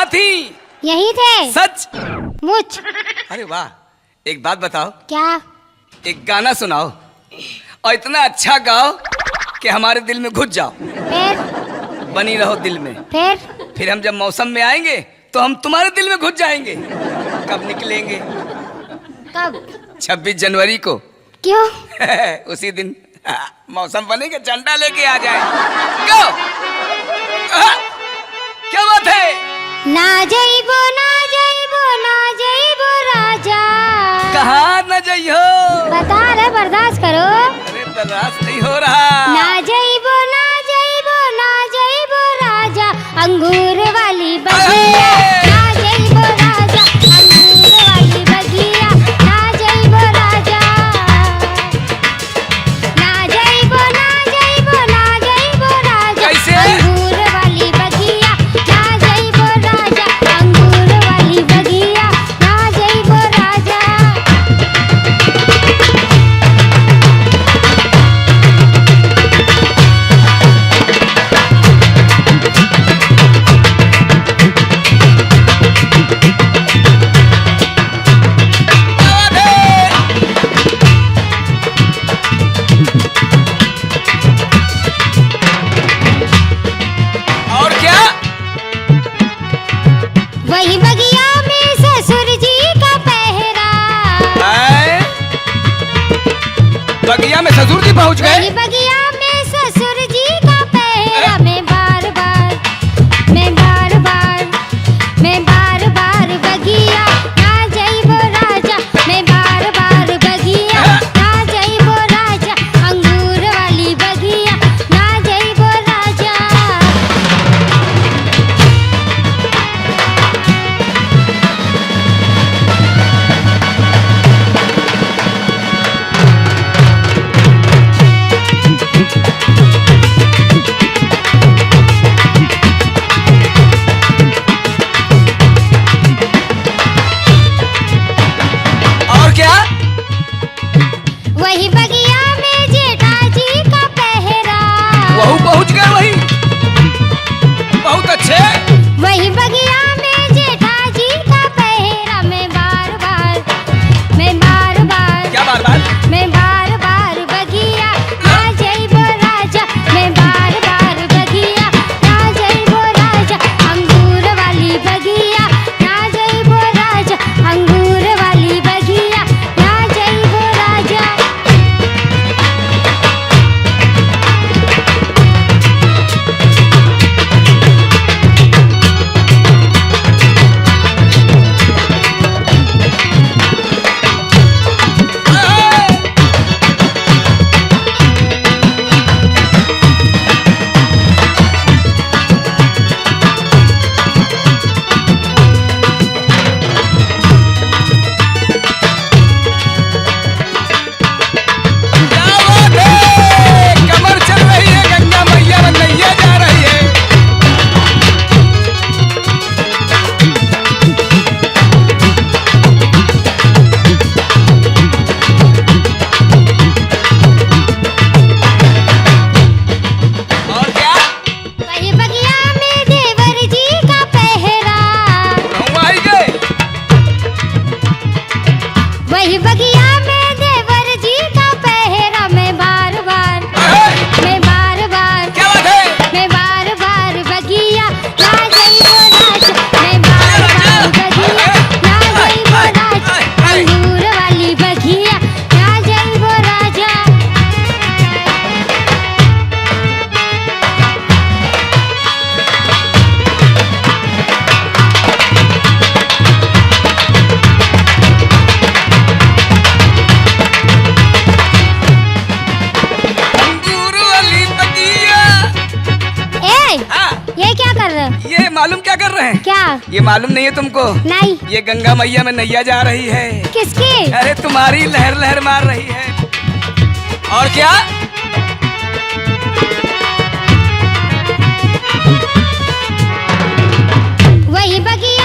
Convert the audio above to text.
कहाँ थी? यही थे। सच? मुझ। अरे वाह, एक बात बताओ। क्या? एक गाना सुनाओ और इतना अच्छा गाओ कि हमारे दिल में घुस जाओ। फिर? बनी रहो दिल में। फिर हम जब मौसम में आएंगे तो हम तुम्हारे दिल में घुस जाएंगे। कब निकलेंगे? कब? 26 जनवरी को। क्यों? उसी दिन मौसम बनेगा, झंडा लेके आ जाए। गो! क्या बात है? ना जाइबो ना जाइबो ना जाइबो राजा। कहाँ न जाइयो? बता रहे, बर्दाश्त करो। अरे बर्दाश्त नहीं हो रहा। ना जाइबो ना जाइबो ना जाइबो राजा, अंगूर वाली बगिया। ना जाइबो राजा, अंगूर वाली बगिया। ना जाइबो राजा, ना जाइबो ना जाइबो ना जाइबो राजा। कैसे? अंगूर वाली बगिया। ना जाइबो राजा, अंगूर वाली बगिया। ना जाइबो राजा। और क्या? वही बगिया में ससुर जी का पहरा। आए? बगिया में ससुर जी पहुँच वही गए? बगिया में ससुर जी का पहरा। मैं बार बार बगिया ना जाइबो राजा। मैं बार बार बगिया ना जाइबो राजा। अंगूर वाली बगिया ना जाइबो राजा। और क्या? वही बगिया में जेठा जी का पहरा। वहू पहुँच गए वही? बहुत अच्छे। वही बगिया में जेठा जी का पहरा। मैं बार बार क्या बार बार? बगिया ना जाइबो राजा। मैं बार बार बगिया ना जाइबो राजा। अंगूर वाली बगिया ना जाइबो राजा। अंगूर वाली बगिया ना जाइबो राजा। क्या बात है? कमर चल रही है, गंगा मैया में नैया जा रही है। और क्या? वही बगिया में देवर जी का पहरा। कहूँ आई गए? वही बगिया में देवर जी का पहरा। मैं बार बार क्या बात है? बगिया ना जाइबो राजा। मैं बार बगिया ना जाइबो राजा। अंगूर वाली बगिया ना जाइबो राजा। अंगूर वाली बगिया। ए, हाँ, ये क्या कर रहे हो? ये मालूम क्या कर रहे हैं? क्या? ये मालूम नहीं है तुमको? नहीं। ये गंगा मैया में नैया जा रही है। किसकी? अरे तुम्हारी लहर लहर मार रही है। और क्या? वही बगिया